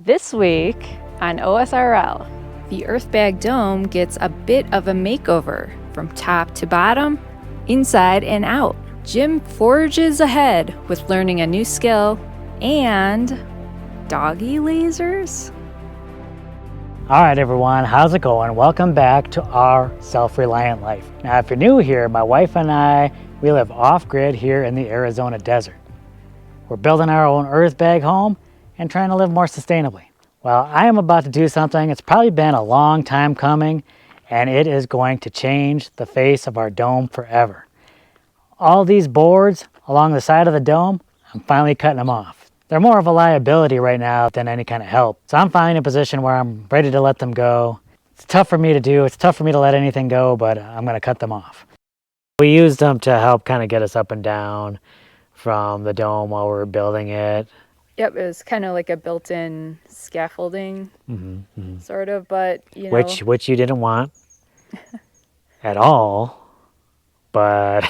This week on OSRL, the earthbag dome gets a bit of a makeover from top to bottom, inside and out. Jim forges ahead with learning a new skill and doggy lasers. All right, everyone, how's it going? Welcome back to our Self-Reliant life. Now, if you're new here, my wife and I, we live off-grid here in the Arizona desert. We're building our own earthbag home and trying to live more sustainably. Well, I am about to do something. It's probably been a long time coming, and it is going to change the face of our dome forever. All these boards along the side of the dome, I'm finally cutting them off. They're more of a liability right now than any kind of help. So I'm finally in a position where I'm ready to let them go. It's tough for me to do. It's tough for me to let anything go, but I'm going to cut them off. We used them to help kind of get us up and down from the dome while we were building it. Yep, it was kind of like a built-in scaffolding, sort of, but you know. Which you didn't want at all, but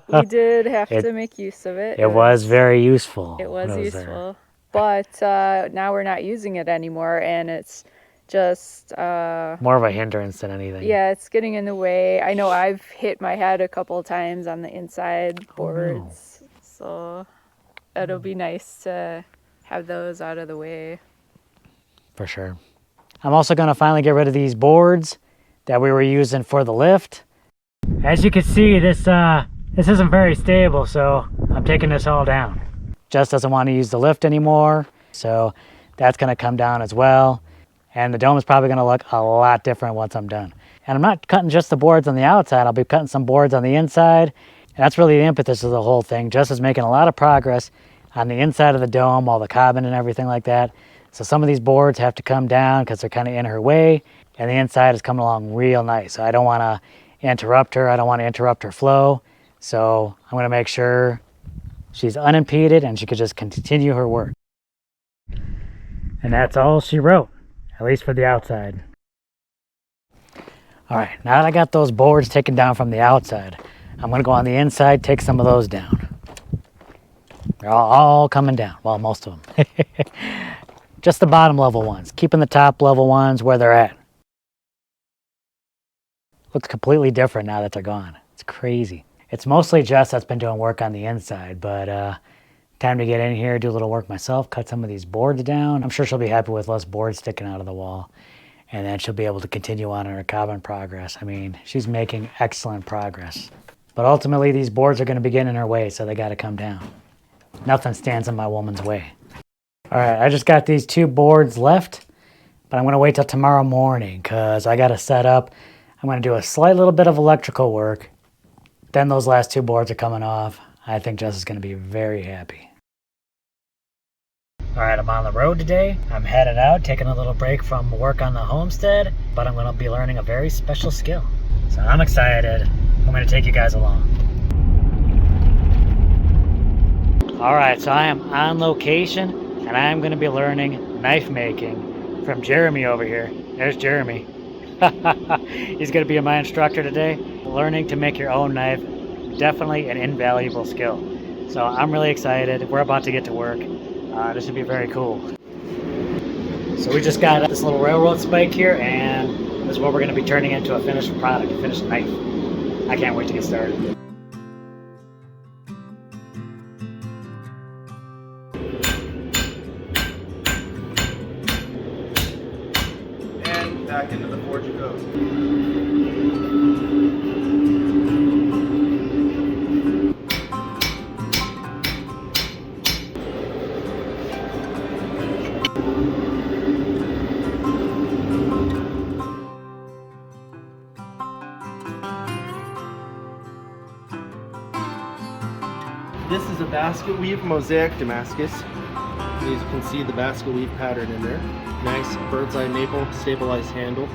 we did have to make use of it. It was very useful. It was useful, but now we're not using it anymore, and it's just more of a hindrance than anything. Yeah, it's getting in the way. I know I've hit my head a couple of times on the inside boards, so it'll be nice to have those out of the way. For sure. I'm also going to finally get rid of these boards that we were using for the lift. As you can see, this isn't very stable, so I'm taking this all down. Jess doesn't want to use the lift anymore, so that's going to come down as well. And the dome is probably going to look a lot different once I'm done. And I'm not cutting just the boards on the outside. I'll be cutting some boards on the inside. And that's really the impetus of the whole thing. Jess is making a lot of progress on the inside of the dome, all the cobbing and everything like that. So some of these boards have to come down because they're kind of in her way, and the inside is coming along real nice. So I don't want to interrupt her. I don't want to interrupt her flow. So I'm going to make sure she's unimpeded and she could just continue her work. And that's all she wrote, at least for the outside. All right, now that I got those boards taken down from the outside, I'm going to go on the inside, take some of those down. They're all coming down. Well, most of them. Just the bottom level ones. Keeping the top level ones where they're at. Looks completely different now that they're gone. It's crazy. It's mostly Jess that's been doing work on the inside, but time to get in here, do a little work myself, cut some of these boards down. I'm sure she'll be happy with less boards sticking out of the wall. And then she'll be able to continue on in her cobbing progress. I mean, she's making excellent progress. But ultimately, these boards are going to be getting in her way, so they got to come down. Nothing stands in my woman's way. All right, I just got these two boards left, but I'm going to wait till tomorrow morning because I got to set up. I'm going to do a slight little bit of electrical work. Then those last two boards are coming off. I think Jess is going to be very happy. All right, I'm on the road today. I'm headed out, taking a little break from work on the homestead, but I'm going to be learning a very special skill. So I'm excited. I'm going to take you guys along. All right, so I am on location, and I am going to be learning knife making from Jeremy over here. There's Jeremy. He's going to be my instructor today. Learning to make your own knife, definitely an invaluable skill. So I'm really excited. We're about to get to work. This should be very cool. So we just got this little railroad spike here, and this is what we're going to be turning into a finished product, a finished knife. I can't wait to get started. Back into the forge it goes. This is a basket weave mosaic Damascus. As you can see, the basket weave pattern in there. Nice bird's eye maple stabilized handle,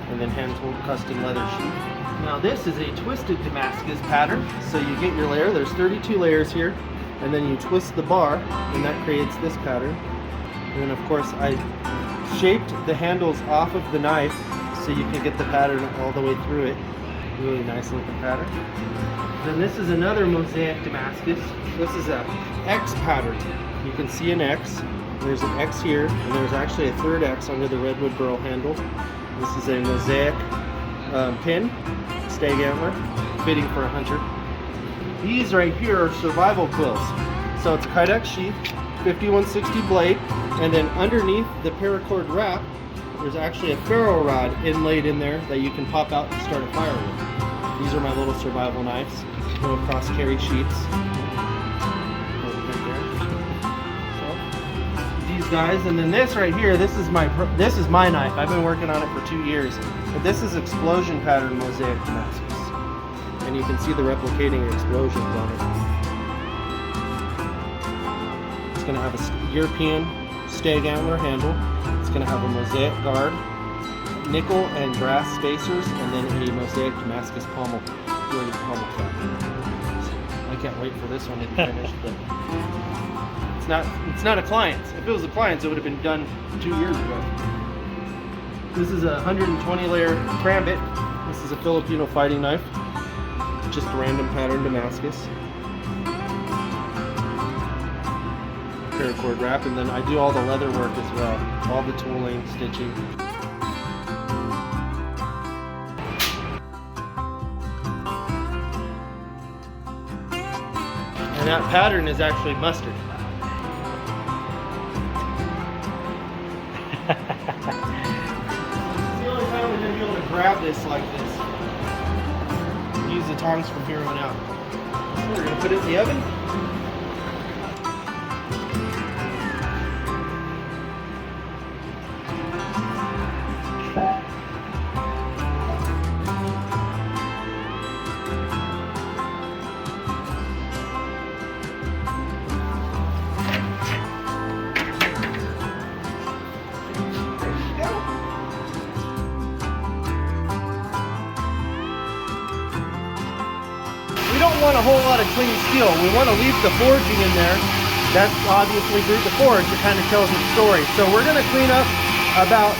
and then hand-tooled custom leather sheath. Now this is a twisted Damascus pattern. So you get your layer, there's 32 layers here, and then you twist the bar, and that creates this pattern. And then of course I shaped the handles off of the knife so you can get the pattern all the way through it. Really nice looking pattern. Then this is another mosaic Damascus. This is a X pattern. You can see an X. There's an X here, and there's actually a third X under the redwood burl handle. This is a mosaic pin, stag antler, fitting for a hunter. These right here are survival quills. So it's Kydex sheath, 5160 blade, and then underneath the paracord wrap, there's actually a ferro rod inlaid in there that you can pop out and start a fire with. These are my little survival knives. Go across carry sheets. Guys, and then this right here, this is my knife. I've been working on it for 2 years, but this is explosion pattern mosaic Damascus, and you can see the replicating explosions on it. It's going to have a European stag antler handle. It's going to have a mosaic guard, nickel and brass spacers, and then a mosaic Damascus pommel cap. I can't wait for this one to be finished. But it's not a client's. If it was a client's, it would have been done 2 years ago. This is a 120 layer crambit. This is a Filipino fighting knife. Just a random pattern Damascus. Paracord wrap, and then I do all the leather work as well. All the tooling, stitching. And that pattern is actually mustard. It's the only time we're going to be able to grab this like this. Use the tongs from here on out. So we're going to put it in the oven. We don't want a whole lot of clean steel. We want to leave the forging in there. That's obviously through the forge. It kind of tells its story. So we're going to clean up about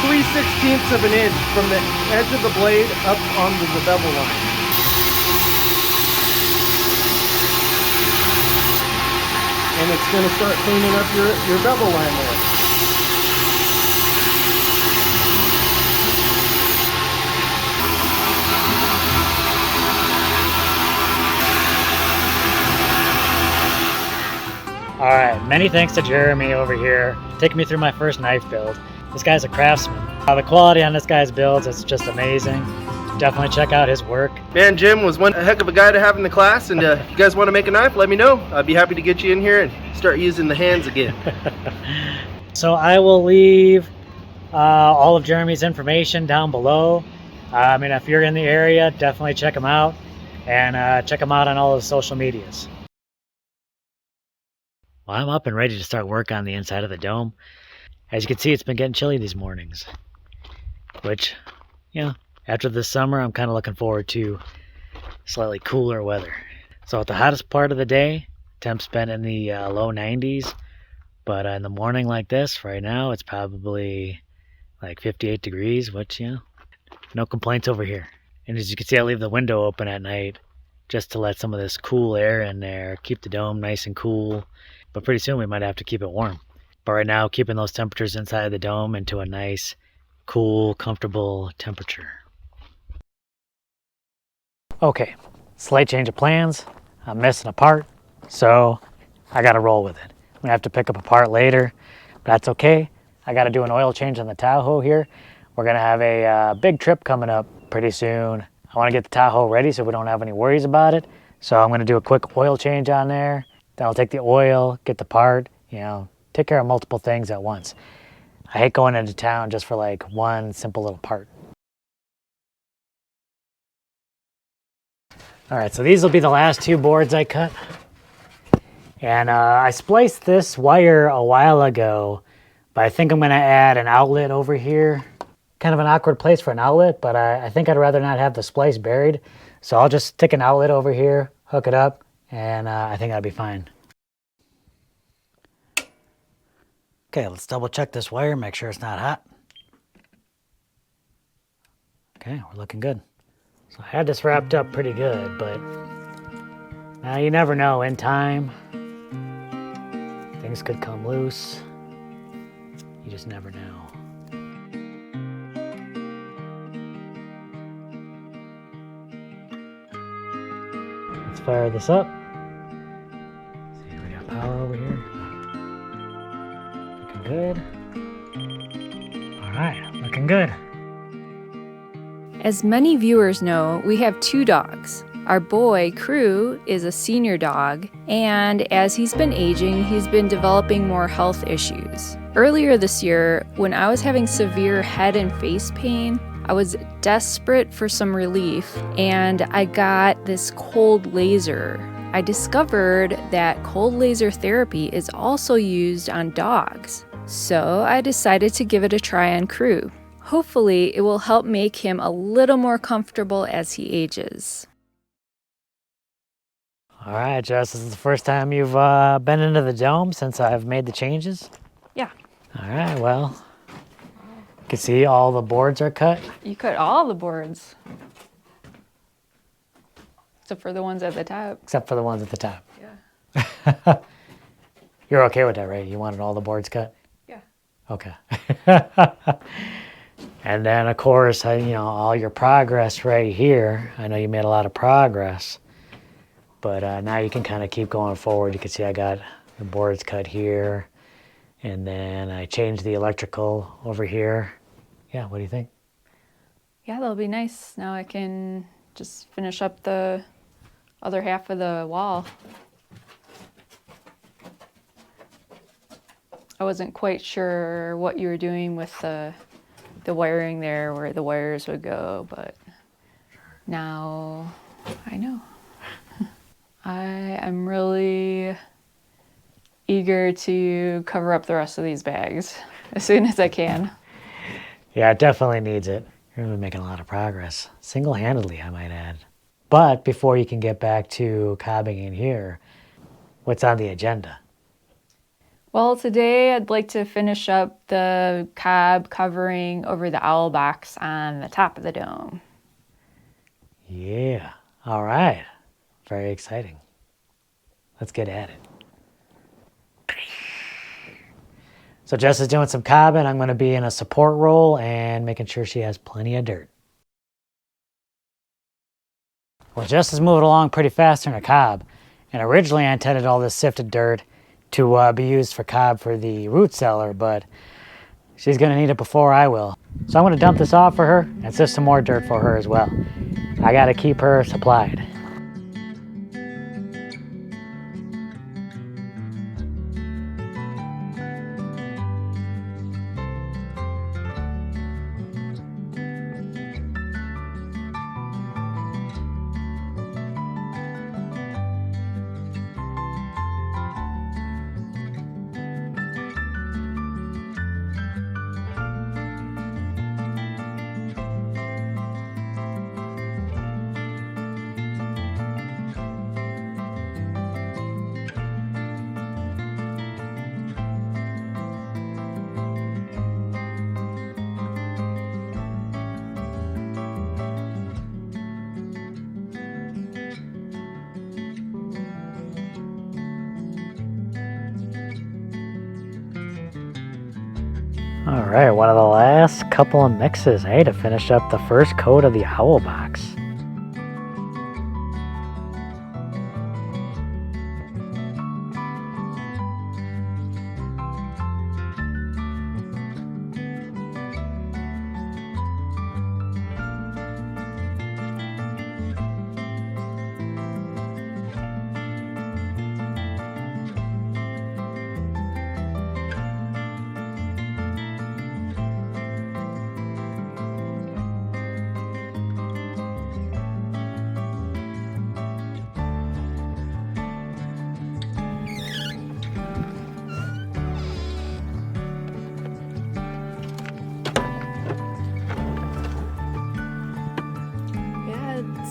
3/16 of an inch from the edge of the blade up onto the bevel line. And it's going to start cleaning up your bevel line there. Alright, many thanks to Jeremy over here, taking me through my first knife build. This guy's a craftsman. The quality on this guy's builds is just amazing. Definitely check out his work. Man, Jim was one heck of a guy to have in the class, and if you guys want to make a knife, let me know. I'd be happy to get you in here and start using the hands again. So I will leave all of Jeremy's information down below. I mean, if you're in the area, definitely check him out, and check him out on all the social medias. Well, I'm up and ready to start work on the inside of the dome. As you can see, it's been getting chilly these mornings, which, you know, after this summer, I'm kind of looking forward to slightly cooler weather. So at the hottest part of the day, temps been in the low 90s, but in the morning like this, right now, it's probably like 58 degrees, which, you know, no complaints over here. And as you can see, I leave the window open at night just to let some of this cool air in there, keep the dome nice and cool. But pretty soon we might have to keep it warm. But right now, keeping those temperatures inside the dome into a nice, cool, comfortable temperature. Okay, slight change of plans. I'm missing a part, so I gotta roll with it. I'm gonna have to pick up a part later, but that's okay. I gotta do an oil change on the Tahoe here. We're gonna have a big trip coming up pretty soon. I wanna get the Tahoe ready so we don't have any worries about it. So I'm gonna do a quick oil change on there. Then I'll take the oil, get the part, you know, take care of multiple things at once. I hate going into town just for like one simple little part. All right, so these will be the last two boards I cut. And I spliced this wire a while ago, but I think I'm gonna add an outlet over here. Kind of an awkward place for an outlet, but I think I'd rather not have the splice buried. So I'll just stick an outlet over here, hook it up, and I think that'll be fine. Okay, let's double check this wire, make sure it's not hot. Okay, we're looking good. So I had this wrapped up pretty good, but now you never know, in time, things Things could come loose. You just never know. Let's fire this up. See, we got power over here. Looking good. All right, looking good. As many viewers know, we have 2 dogs. Our boy, Crew, is a senior dog, and as he's been aging, he's been developing more health issues. Earlier this year, when I was having severe head and face pain, I was desperate for some relief, and I got this cold laser. I discovered that cold laser therapy is also used on dogs, so I decided to give it a try on Crew. Hopefully, it will help make him a little more comfortable as he ages. All right, Jess, this is the first time you've been into the dome since I've made the changes? Yeah. All right, well, you can see all the boards are cut. You cut all the boards. Except for the ones at the top. Except for the ones at the top. Yeah. You're okay with that, right? You wanted all the boards cut? Yeah. Okay. And then, of course, all your progress right here. I know you made a lot of progress, but now you can kind of keep going forward. You can see I got the boards cut here, and then I changed the electrical over here. Yeah, what do you think? Yeah, that'll be nice. Now I can just finish up the other half of the wall. I wasn't quite sure what you were doing with the wiring there, where the wires would go, but now I know. I am really eager to cover up the rest of these bags as soon as I can. Yeah, it definitely needs it. You're really making a lot of progress. Single-handedly, I might add. But before you can get back to cobbing in here, what's on the agenda? Well, today I'd like to finish up the cob covering over the owl box on the top of the dome. Yeah, all right. Very exciting. Let's get at it. So Jess is doing some cobbing. I'm going to be in a support role and making sure she has plenty of dirt. Well, Jess is moving along pretty fast in her cob. And originally I intended all this sifted dirt to be used for cob for the root cellar, but she's going to need it before I will. So I'm going to dump this off for her and sift some more dirt for her as well. I got to keep her supplied. All right, one of the last couple of mixes, hey, to finish up the first coat of the owl box.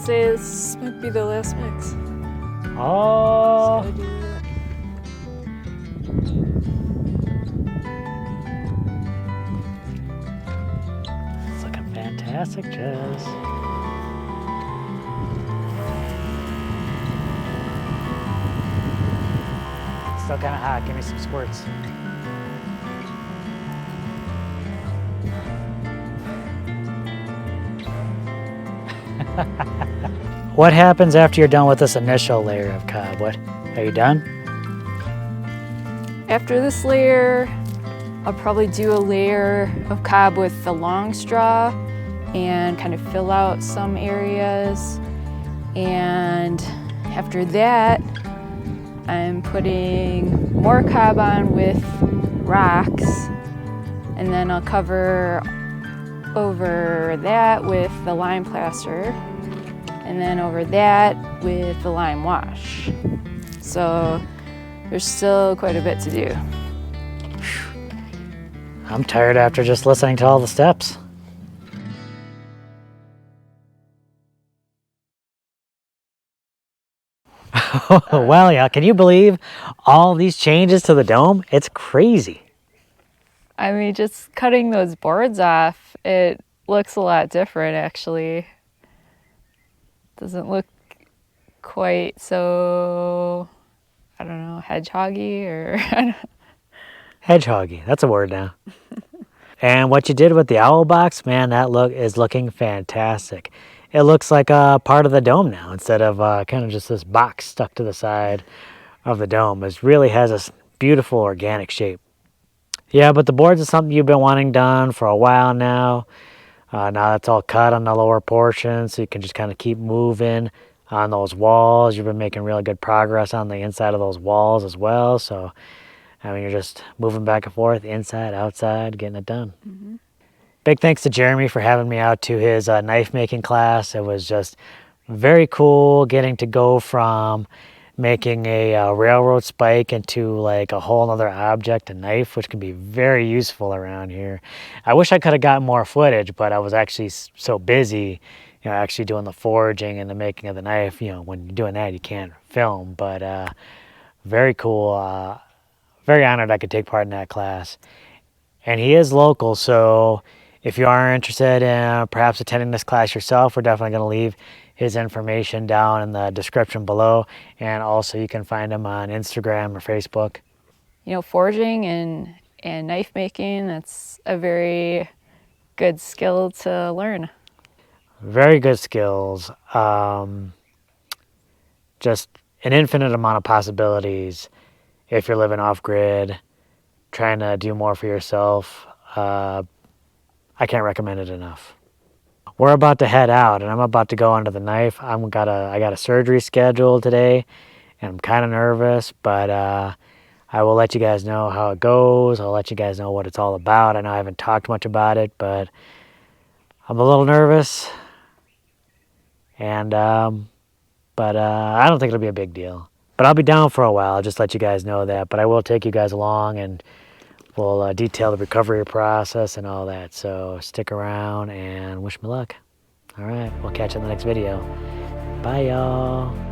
Say this might be the last mix. Oh, it's looking fantastic, Jess. still kind of hot. Give me some squirts. What happens after you're done with this initial layer of cob? What, are you done? After this layer, I'll probably do a layer of cob with the long straw and kind of fill out some areas. And after that, I'm putting more cob on with rocks, and then I'll cover over that with the lime plaster, and then over that with the lime wash. So there's still quite a bit to do. I'm tired after just listening to all the steps. Well, yeah, can you believe all these changes to the dome? It's crazy. I mean, just cutting those boards off, it looks a lot different actually. Doesn't look quite so, I don't know, hedgehoggy or Hedgehoggy, that's a word now. And what you did with the owl box, man, that look is looking fantastic. It looks like a part of the dome now instead of kind of just this box stuck to the side of the dome. It really has this beautiful organic shape. Yeah, but the boards is something you've been wanting done for a while now. Now that's all cut on the lower portion, so you can just kind of keep moving on those walls. You've been making really good progress on the inside of those walls as well. So, I mean, you're just moving back and forth, inside, outside, getting it done. Mm-hmm. Big thanks to Jeremy for having me out to his knife making class. It was just very cool getting to go from making a railroad spike into like a whole other object, a knife, which can be very useful around here. I wish I could have gotten more footage, but I was actually so busy, actually doing the forging and the making of the knife. When you're doing that, you can't film, but very cool. Very honored I could take part in that class. And he is local, so if you are interested in perhaps attending this class yourself, we're definitely going to leave his information down in the description below. And also you can find him on Instagram or Facebook. Forging and knife making, that's a very good skill to learn. Very good skills. Just an infinite amount of possibilities if you're living off grid, trying to do more for yourself. I can't recommend it enough. We're about to head out, and I'm about to go under the knife. I got a surgery scheduled today, and I'm kind of nervous, but I will let you guys know how it goes. I'll let you guys know what it's all about. I know I haven't talked much about it, but I'm a little nervous, and but I don't think it'll be a big deal. But I'll be down for a while. I'll just let you guys know that. But I will take you guys along, and we'll detail the recovery process and all that. So stick around and wish me luck. All right, we'll catch you in the next video. Bye, y'all.